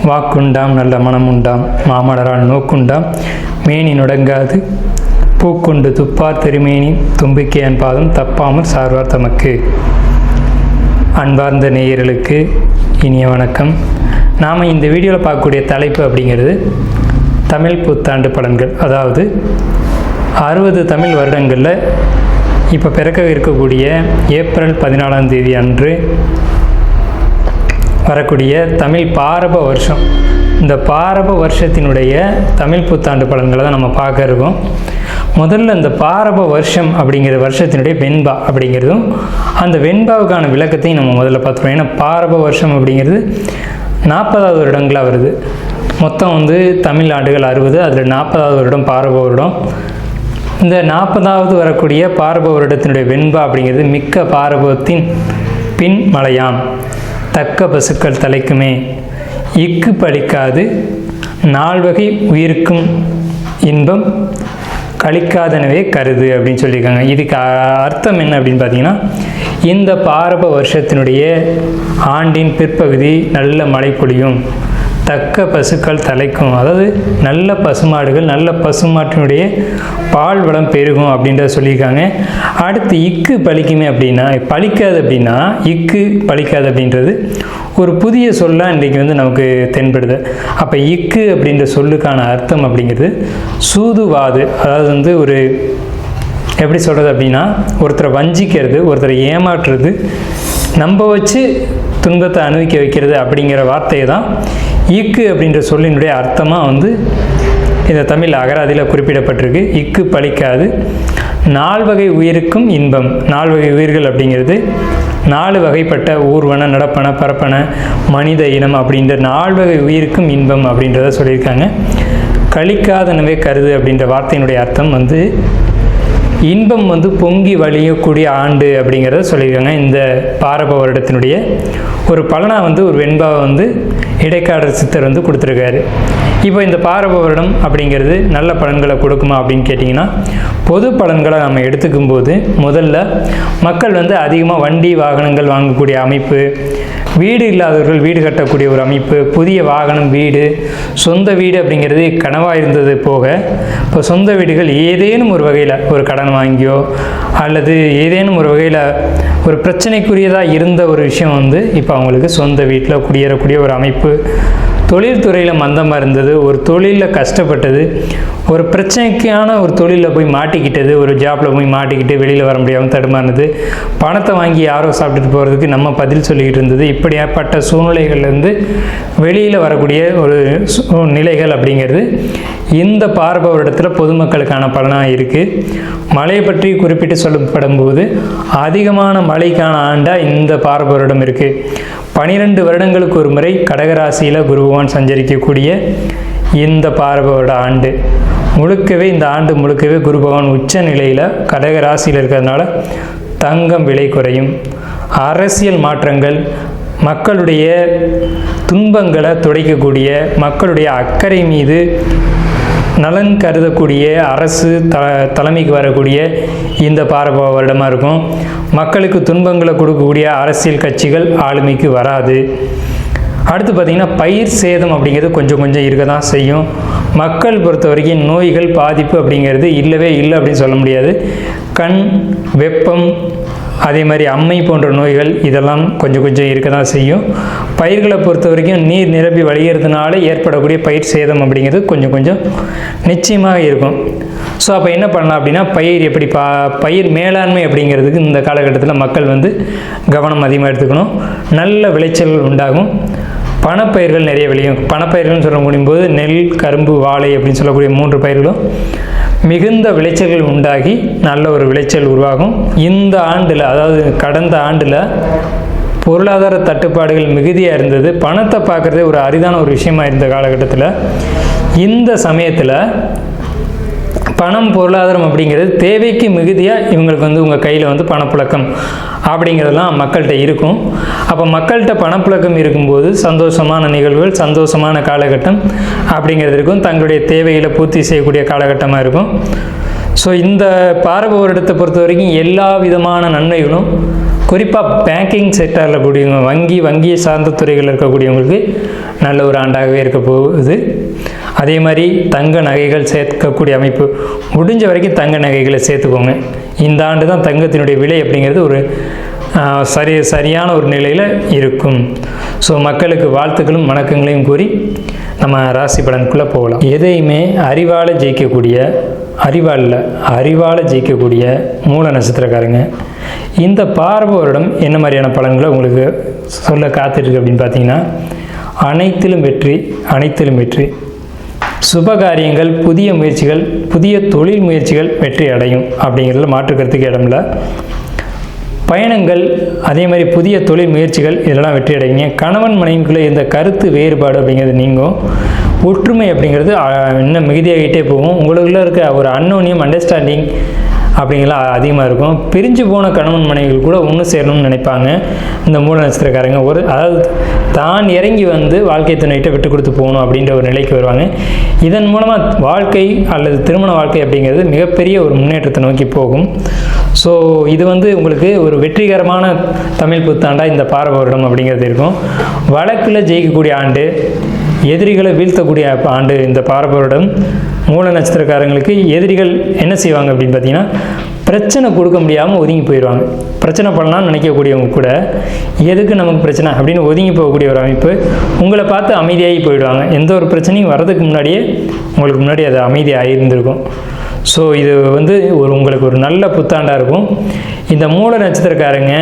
வாக்குண்டாம் நல்ல மனமுண்டாம் மாமலரால் நோக்குண்டாம் மேனி நுடங்காது பூக்கொண்டு துப்பார் திருமேனி தும்பிக்கையன் பாதம் தப்பாமல் சார்வார் தமக்கு. அன்பார்ந்த நேயர்களுக்கு இனிய வணக்கம். நாம் இந்த வீடியோவில் பார்க்கக்கூடிய தலைப்பு அப்படிங்கிறது தமிழ் புத்தாண்டு பலன்கள். அதாவது 60 தமிழ் வருடங்களில் இப்போ பிறக்க இருக்கக்கூடிய ஏப்ரல் 14ஆம் தேதி அன்று வரக்கூடிய தமிழ் பாரப வருஷம், இந்த பாரப வருஷத்தினுடைய தமிழ் புத்தாண்டு பலன்களை தான் நம்ம பார்க்க இருக்கோம். முதல்ல இந்த பாரப வருஷம் அப்படிங்கிற வருஷத்தினுடைய வெண்பா அப்படிங்கிறதும் அந்த வெண்பாவுக்கான விளக்கத்தையும் நம்ம முதல்ல பார்த்துருவோம். ஏன்னா பாரப வருஷம் அப்படிங்கிறது 40வது வருடங்களாக வருது. மொத்தம் தமிழ் ஆண்டுகள் 60, அதில் 40வது வருடம் பாரப வருடம். இந்த 40வது வரக்கூடிய பாரப வருடத்தினுடைய வெண்பா அப்படிங்கிறது மிக்க பாரபத்தின் பின் மலையாம் தக்க பசுக்கள் தலைக்குமே இக்கு பழிக்காது நால்வகை உயிருக்கும் இன்பம் கழிக்காதனவே கருது அப்படின்னு சொல்லியிருக்காங்க. இதுக்கு அர்த்தம் என்ன அப்படின்னு பார்த்தீங்கன்னா, இந்த பாரப வருஷத்தினுடைய ஆண்டின் பிற்பகுதி நல்ல மழை பொழியும், தக்க பசுக்கள் தலைக்கும், அதாவது நல்ல பசுமாடுகள் நல்ல பசுமாட்டினுடைய பால் வளம் பெருகும் அப்படின்றத சொல்லியிருக்காங்க. அடுத்து இக்கு பழிக்குமே அப்படின்னா, பழிக்காது அப்படின்னா இக்கு பழிக்காது அப்படின்றது ஒரு புதிய சொல்லாக இன்றைக்கி நமக்கு தென்படுது. அப்போ இக்கு அப்படின்ற சொல்லுக்கான அர்த்தம் அப்படிங்கிறது சூதுவாது, அதாவது ஒரு எப்படி சொல்கிறது அப்படின்னா, ஒருத்தரை வஞ்சிக்கிறது, ஒருத்தரை ஏமாற்றுறது, நம்ப வச்சு துன்பத்தை அனுபவிக்க வைக்கிறது அப்படிங்கிற வார்த்தையை தான் இக்கு அப்படின்ற சொல்லினுடைய அர்த்தமாக இந்த தமிழ் அகராதியில் குறிப்பிடப்பட்டிருக்கு. இக்கு பழிக்காது நால்வகை உயிருக்கும் இன்பம். 4 வகை உயிர்கள் அப்படிங்கிறது 4 வகைப்பட்ட ஊர்வன, நடப்பன, பரப்பன, மனித இனம் அப்படின்ற 4 வகை உயிருக்கும் இன்பம் அப்படின்றத சொல்லியிருக்காங்க. கழிக்காதனவே கருது அப்படின்ற வார்த்தையினுடைய அர்த்தம் இன்பம் பொங்கி வழியக்கூடிய ஆண்டு அப்படிங்கிறத சொல்லியிருக்காங்க. இந்த பாரப வருடத்தினுடைய ஒரு பலனாக ஒரு வெண்பாவை இடைக்காடர் சித்தர் கொடுத்துருக்காரு. இப்போ இந்த பாரப வருடம் அப்படிங்கிறது நல்ல பலன்களை கொடுக்குமா அப்படின்னு கேட்டிங்கன்னா, பொது பலன்களை நம்ம எடுத்துக்கும் போது முதல்ல மக்கள் அதிகமாக வண்டி வாகனங்கள் வாங்கக்கூடிய அமைப்பு, வீடு இல்லாதவர்கள் வீடு கட்டக்கூடிய ஒரு அமைப்பு, புதிய வாகனம், வீடு, சொந்த வீடு அப்படிங்கிறது கனவாக இருந்தது போக, இப்போ சொந்த வீடுகள் ஏதேனும் ஒரு வகையில் ஒரு கடன் வாங்கியோ அல்லது ஏதேனும் ஒரு வகையில் ஒரு பிரச்சனைக்குரியதாக இருந்த ஒரு விஷயம் இப்போ அவங்களுக்கு சொந்த வீட்டில் குடியேறக்கூடிய ஒரு அமைப்பு, தொழில்துறையில் மந்தமாக இருந்தது, ஒரு தொழிலில் கஷ்டப்பட்டது, ஒரு பிரச்சனைக்கான ஒரு தொழிலில் போய் மாட்டிக்கிட்டது, ஒரு ஜாப்பில் போய் மாட்டிக்கிட்டு வெளியில் வர முடியாமல் தடுமாறுது, பணத்தை வாங்கி யாரோ சாப்பிட்டுட்டு போகிறதுக்கு நம்ம பதில் சொல்லிக்கிட்டு இருந்தது, இப்படியாப்பட்ட சூழ்நிலைகள்லேருந்து வெளியில் வரக்கூடிய ஒரு நிலைகள் அப்படிங்கிறது இந்த பாரப வருடத்தில் பொதுமக்களுக்கான பலனாக இருக்குது. மழையை பற்றி குறிப்பிட்டு சொல்லப்படும் போது அதிகமான மழைக்கான ஆண்டாக இந்த பாரப வருடம் இருக்குது. 12 வருடங்களுக்கு ஒரு முறை கடகராசியில் குரு பகவான் சஞ்சரிக்கக்கூடிய இந்த பாரப வருட ஆண்டு முழுக்கவே, இந்த ஆண்டு முழுக்கவே குரு பகவான் உச்ச நிலையில் கடகராசியில் இருக்கிறதுனால தங்கம் விலை குறையும், அரசியல் மாற்றங்கள், மக்களுடைய துன்பங்களை துடைக்கக்கூடிய, மக்களுடைய அக்கறை மீது நலன் கருதக்கூடிய அரசு தலைமைக்கு வரக்கூடிய இந்த பாரப வருடமாக இருக்கும். மக்களுக்கு துன்பங்களை கொடுக்கக்கூடிய அரசியல் கட்சிகள் ஆளுமைக்கு வராது. அடுத்து பார்த்திங்கன்னா, பயிர் சேதம் அப்படிங்கிறது கொஞ்சம் இருக்க தான் செய்யும். மக்கள் பொறுத்த வரைக்கும் நோய்கள் பாதிப்பு அப்படிங்கிறது இல்லவே இல்லை அப்படின்னு சொல்ல முடியாது. கண், வெப்பம், அதே மாதிரி அம்மை போன்ற நோய்கள் இதெல்லாம் கொஞ்சம் இருக்க தான் செய்யும். பயிர்களை பொறுத்த வரைக்கும் நீர் நிரம்பி வழிகிறதுனால ஏற்படக்கூடிய பயிர் சேதம் அப்படிங்கிறது கொஞ்சம் நிச்சயமாக இருக்கும். ஸோ அப்போ என்ன பண்ணலாம் அப்படின்னா, பயிர் எப்படி பயிர் மேலாண்மை அப்படிங்கிறதுக்கு இந்த காலகட்டத்தில் மக்கள் கவனம் அதிகமாக எடுத்துக்கணும். நல்ல விளைச்சல்கள் உண்டாகும், பணப்பயிர்கள் நிறைய விளையும். பணப்பயிர்கள்னு சொல்ல முடியும்போது நெல், கரும்பு, வாழை அப்படின்னு சொல்லக்கூடிய 3 பயிர்களும் மிகுந்த விளைச்சல்கள் உண்டாகி நல்ல ஒரு விளைச்சல் உருவாகும். இந்த ஆண்டில், அதாவது கடந்த ஆண்டில் பொருளாதார தட்டுப்பாடுகள் மிகுதியாக இருந்தது. பணத்தை பார்க்குறதே ஒரு அரிதான ஒரு விஷயமா இருந்த காலகட்டத்தில் இந்த சமயத்தில் பணம், பொருளாதாரம் அப்படிங்கிறது தேவைக்கு மிகுதியாக இவங்களுக்கு உங்கள் கையில் பணப்புழக்கம் அப்படிங்கிறதெல்லாம் மக்கள்கிட்ட இருக்கும். அப்போ மக்கள்கிட்ட பணப்புழக்கம் இருக்கும்போது சந்தோஷமான நிகழ்வுகள், சந்தோஷமான காலகட்டம் அப்படிங்கிறது இருக்கும். தங்களுடைய தேவைகளை பூர்த்தி செய்யக்கூடிய காலகட்டமாக இருக்கும். ஸோ இந்த பாரப வருடத்தை பொறுத்த வரைக்கும் எல்லா விதமான நன்மைகளும் குறிப்பாக பேங்கிங் செக்டரில் கூடியவங்க வங்கியை சார்ந்த துறைகளில் இருக்கக்கூடியவங்களுக்கு நல்ல ஒரு ஆண்டாகவே இருக்க போகுது. அதே மாதிரி தங்க நகைகள் சேர்க்கக்கூடிய அமைப்பு, முடிஞ்ச வரைக்கும் தங்க நகைகளை சேர்த்துக்கோங்க. இந்த ஆண்டு தான் தங்கத்தினுடைய விலை அப்படிங்கிறது ஒரு சரியான ஒரு நிலையில் இருக்கும். ஸோ மக்களுக்கு வாழ்த்துக்களும் வணக்கங்களையும் கூறி நம்ம ராசி பலனுக்குள்ளே போகலாம். எதையுமே அறிவால் ஜெயிக்கக்கூடிய மூல நட்சத்திரக்காரங்க இந்த பார்வை வருடம் என்ன மாதிரியான பலன்களை உங்களுக்கு சொல்ல காத்துட்ருக்கு அப்படின்னு பார்த்தீங்கன்னா, அனைத்திலும் வெற்றி, சுபகாரியங்கள், புதிய முயற்சிகள், புதிய தொழில் முயற்சிகள் வெற்றி அடையும் அப்படிங்கிறதுல மாற்றுக்கிறதுக்கு இடமில்ல. பயணங்கள், அதே மாதிரி புதிய தொழில் முயற்சிகள் இதெல்லாம் வெற்றி அடைவீங்க. கணவன் மனைவிக்குள்ளே இந்த கருத்து வேறுபாடு அப்படிங்கிறது நீங்கும். ஒற்றுமை அப்படிங்கிறது இன்னும் மிகுதியாகிட்டே போகும். உங்களுக்குள்ள இருக்க ஒரு அன்னோனியம் அண்டர்ஸ்டாண்டிங் அப்படிங்கலாம் அதிகமாக இருக்கும். பிரிஞ்சு போன கணவன் மனைவிகள் கூட ஒன்று சேரணும்னு நினைப்பாங்க இந்த மூல நட்சத்திரக்காரங்க. அதாவது தான் இறங்கி வந்து வாழ்க்கை துணையிட்ட விட்டு கொடுத்து போகணும் அப்படின்ற ஒரு நிலைக்கு வருவாங்க. இதன் மூலமாக வாழ்க்கை அல்லது திருமண வாழ்க்கை அப்படிங்கிறது மிகப்பெரிய ஒரு முன்னேற்றத்தை நோக்கி போகும். ஸோ இது வந்து உங்களுக்கு ஒரு வெற்றிகரமான தமிழ் புத்தாண்டாக இந்த பார்வை வருடம் அப்படிங்கிறது இருக்கும். வழக்கில் ஜெயிக்கக்கூடிய ஆண்டு, எதிரிகளை வீழ்த்தக்கூடிய ஆண்டு இந்த பார்வை வருடம். மூல நட்சத்திரக்காரங்களுக்கு எதிரிகள் என்ன செய்வாங்க அப்படின்னு பார்த்தீங்கன்னா, பிரச்சனை கொடுக்க முடியாமல் ஒதுங்கி போயிடுவாங்க. பிரச்சனை பண்ணலாம்னு நினைக்கக்கூடியவங்க கூட எதுக்கு நமக்கு பிரச்சனை அப்படின்னு ஒதுங்கி போகக்கூடிய ஒரு அமைப்பு. உங்களை பார்த்து அமைதியாகி போயிடுவாங்க. எந்த ஒரு பிரச்சனையும் வர்றதுக்கு முன்னாடியே உங்களுக்கு முன்னாடி அது அமைதியாக இருந்திருக்கும். ஸோ இது வந்து உங்களுக்கு ஒரு நல்ல புத்தாண்டாக இருக்கும். இந்த மூல நட்சத்திரக்காரங்க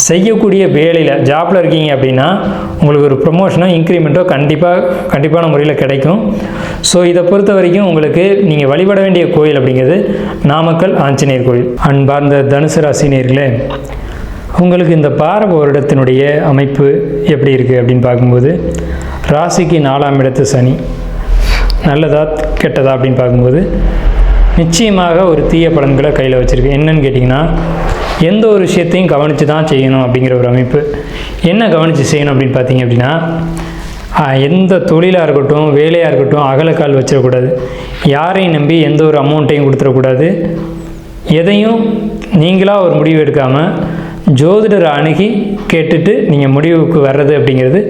செய்யக்கூடிய வேலையில் ஜாப்பில் இருக்கீங்க அப்படின்னா உங்களுக்கு ஒரு ப்ரொமோஷனோ இன்க்ரிமெண்ட்டோ கண்டிப்பான முறையில் கிடைக்கும். ஸோ இதை பொறுத்த வரைக்கும் உங்களுக்கு நீங்கள் வழிபட வேண்டிய கோயில் அப்படிங்கிறது நாமக்கல் ஆஞ்சநேயர் கோயில். அன்பார்ந்த தனுசு ராசினியர்களே, உங்களுக்கு இந்த பார்வை வருடத்தினுடைய அமைப்பு எப்படி இருக்குது அப்படின்னு பார்க்கும்போது, ராசிக்கு 4ஆம் இடத்து சனி நல்லதா கெட்டதா அப்படின்னு பார்க்கும்போது நிச்சயமாக ஒரு தீய பலன்களை கையில் வச்சுருக்கு. என்னன்னு கேட்டிங்கன்னா, எந்த ஒரு விஷயத்தையும் கவனித்து தான் செய்யணும் அப்படிங்கிற ஒரு அமைப்பு. என்ன கவனித்து செய்யணும் அப்படின்னு பார்த்தீங்க அப்படின்னா, எந்த தொழிலாக இருக்கட்டும், வேலையாக இருக்கட்டும், அகலக்கால் வச்சிடக்கூடாது. யாரையும் நம்பி எந்த ஒரு அமௌண்ட்டையும் கொடுத்துடக்கூடாது. எதையும் நீங்களாக ஒரு முடிவு எடுக்காமல் ஜோதிடரை அணுகி கேட்டுட்டு நீங்கள் முடிவுக்கு வர்றது அப்படிங்கிறது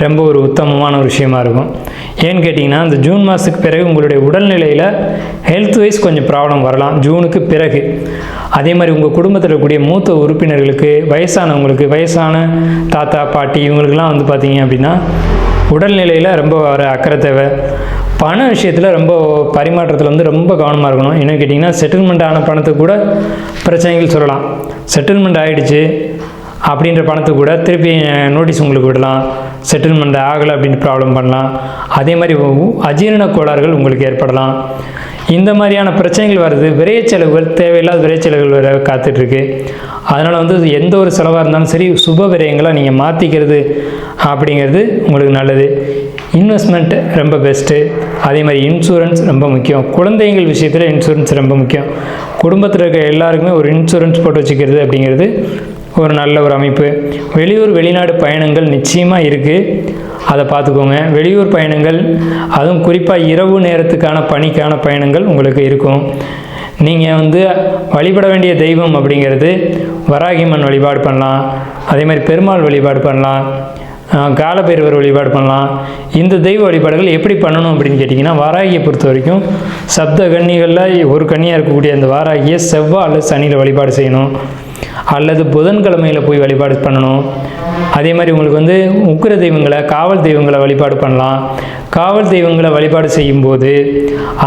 ரொம்ப ஒரு உத்தமமான ஒரு விஷயமா இருக்கும். ஏன்னு கேட்டிங்கன்னா, இந்த ஜூன் மாதத்துக்கு பிறகு உங்களுடைய உடல்நிலையில் ஹெல்த் வைஸ் கொஞ்சம் ப்ராப்ளம் வரலாம் ஜூனுக்கு பிறகு. அதே மாதிரி உங்கள் குடும்பத்தில் இருக்கக்கூடிய மூத்த உறுப்பினர்களுக்கு, வயசானவங்களுக்கு, வயசான தாத்தா பாட்டி இவங்களுக்கெல்லாம் வந்து பார்த்தீங்க அப்படின்னா உடல்நிலையில் ரொம்ப வர அக்கறை தேவை. பண விஷயத்தில் ரொம்ப பரிமாற்றத்தில் வந்து ரொம்ப கவனமாக இருக்கணும். என்னென்னு கேட்டிங்கன்னா, செட்டில்மெண்ட் ஆன பணத்துக்கு கூட பிரச்சனைகள் சொல்லலாம். செட்டில்மெண்ட் ஆகிடுச்சு அப்படின்ற பணத்துக்கு கூட திருப்பி நோட்டீஸ் உங்களுக்கு விடலாம். செட்டில்மெண்ட் ஆகலை அப்படின்னு ப்ராப்ளம் பண்ணலாம். அதே மாதிரி அஜீரண கோளாறுகள் உங்களுக்கு ஏற்படலாம். இந்த மாதிரியான பிரச்சனைகள் வருது. விரைய செலவுகள், தேவையில்லாத விரைய செலவுகள் வர காத்துட்ருக்கு. அதனால் வந்து எந்த ஒரு செலவாக இருந்தாலும் சரி, சுப விரயங்களை நீங்கள் மாற்றிக்கிறது அப்படிங்கிறது உங்களுக்கு நல்லது. இன்வெஸ்ட்மெண்ட் ரொம்ப பெஸ்ட்டு. அதே மாதிரி இன்சூரன்ஸ் ரொம்ப முக்கியம். குழந்தைகள் விஷயத்தில் இன்சூரன்ஸ் ரொம்ப முக்கியம். குடும்பத்தில் இருக்க எல்லாருக்குமே ஒரு இன்சூரன்ஸ் போட்டு வச்சுக்கிறது அப்படிங்கிறது ஒரு நல்ல ஒரு அமைப்பு. வெளியூர் வெளிநாடு பயணங்கள் நிச்சயமாக இருக்குது, அதை பார்த்துக்கோங்க. வெளியூர் பயணங்கள், அதுவும் குறிப்பாக இரவு நேரத்துக்கான பணிக்கான பயணங்கள் உங்களுக்கு இருக்கும். நீங்கள் வந்து வழிபட வேண்டிய தெய்வம் அப்படிங்கிறது வராகியம்மன் வழிபாடு பண்ணலாம். அதே மாதிரி பெருமாள் வழிபாடு பண்ணலாம், காலபைரவர் வழிபாடு பண்ணலாம். இந்த தெய்வ வழிபாடுகள் எப்படி பண்ணணும் அப்படின்னு கேட்டிங்கன்னா, வாராகியை பொறுத்த வரைக்கும் சப்த கன்னிகளில் ஒரு கன்னியாக இருக்கக்கூடிய அந்த வாராகியை செவ்வாய் அல்லது சனியில் வழிபாடு செய்யணும், அல்லது புதன்கிழமையில் போய் வழிபாடு பண்ணணும். அதே மாதிரி உங்களுக்கு வந்து உக்கிர தெய்வங்களை, காவல் தெய்வங்களை வழிபாடு பண்ணலாம். காவல் தெய்வங்களை வழிபாடு செய்யும்போது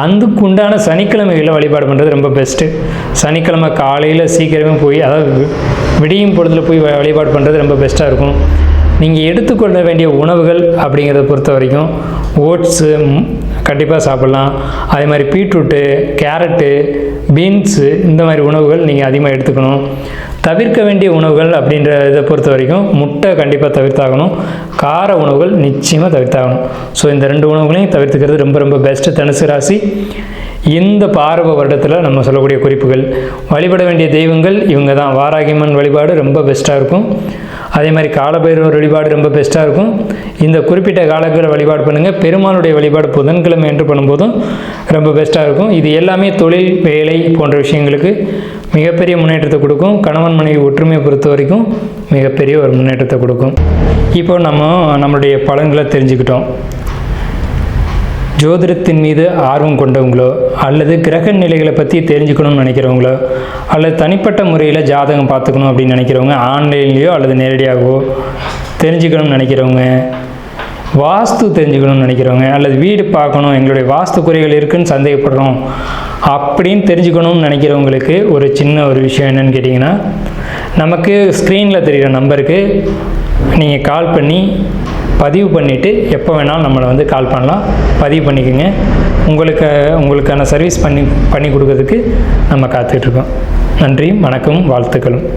அதுக்கு உண்டான சனிக்கிழமைகளை வழிபாடு பண்ணுறது ரொம்ப பெஸ்ட்டு. சனிக்கிழமை காலையில் சீக்கிரமே போய், அதாவது விடியும் பொழுதில் போய் வழிபாடு பண்ணுறது ரொம்ப பெஸ்ட்டாக இருக்கும். நீங்கள் எடுத்துக்கொள்ள வேண்டிய உணவுகள் அப்படிங்கிறத பொறுத்த வரைக்கும் ஓட்ஸு கண்டிப்பாக சாப்பிட்லாம். அதே மாதிரி பீட்ரூட்டு, கேரட்டு, பீன்ஸு இந்த மாதிரி உணவுகள் நீங்கள் அதிகமாக எடுத்துக்கணும். தவிர்க்க வேண்டிய உணவுகள் அப்படின்ற இதை பொறுத்த வரைக்கும் முட்டை கண்டிப்பாக தவிர்த்தாகணும். கார உணவுகள் நிச்சயமாக தவிர்த்தாகணும். ஸோ இந்த 2 உணவுகளையும் தவிர்த்துக்கிறது ரொம்ப ரொம்ப பெஸ்ட்டு. தனுசு ராசி இந்த பார்வை வருடத்தில் நம்ம சொல்லக்கூடிய குறிப்புகள். வழிபட வேண்டிய தெய்வங்கள் இவங்க தான். வாராகியம்மன் வழிபாடு ரொம்ப பெஸ்ட்டாக இருக்கும். அதே மாதிரி காலபைரவர் வழிபாடு ரொம்ப பெஸ்ட்டாக இருக்கும். இந்த குறிப்பிட்ட காலங்களில் வழிபாடு பண்ணுங்கள். பெருமாளுடைய வழிபாடு புதன்கிழமை என்று பண்ணும்போதும் ரொம்ப பெஸ்ட்டாக இருக்கும். இது எல்லாமே தொழில், வேலை போன்ற விஷயங்களுக்கு மிகப்பெரிய முன்னேற்றத்தை கொடுக்கும். கணவன் மனைவி ஒற்றுமையை பொறுத்த வரைக்கும் மிகப்பெரிய ஒரு முன்னேற்றத்தை கொடுக்கும். இப்போ நம்மளுடைய பலன்களை தெரிஞ்சுக்கிட்டோம். ஜோதிடத்தின் மீது ஆர்வம் கொண்டவங்களோ அல்லது கிரக நிலைகளை பற்றி தெரிஞ்சுக்கணும்னு நினைக்கிறவங்களோ அல்லது தனிப்பட்ட முறையில் ஜாதகம் பார்த்துக்கணும் அப்படின்னு நினைக்கிறவங்க, ஆன்லைன்லேயோ அல்லது நேரடியாகவோ தெரிஞ்சுக்கணும்னு நினைக்கிறவங்க, வாஸ்து தெரிஞ்சுக்கணும்னு நினைக்கிறவங்க அல்லது வீடு பார்க்கணும், எங்களுடைய வாஸ்து குறைகள் இருக்குதுன்னு சந்தேகப்படுறோம் அப்படின்னு தெரிஞ்சுக்கணும்னு நினைக்கிறவங்களுக்கு ஒரு சின்ன ஒரு விஷயம் என்னன்னு கேட்டிங்கன்னா, நமக்கு ஸ்க்ரீனில் தெரிகிற நம்பருக்கு நீங்கள் கால் பண்ணி பதிவு பண்ணிவிட்டு எப்போ வேணாலும் நம்மளை கால் பண்ணலாம். பதிவு பண்ணிக்கோங்க. உங்களுக்கான சர்வீஸ் பண்ணி கொடுக்கறதுக்கு நம்ம காத்துட்ருக்கோம். நன்றி, வணக்கம், வாழ்த்துக்களும்.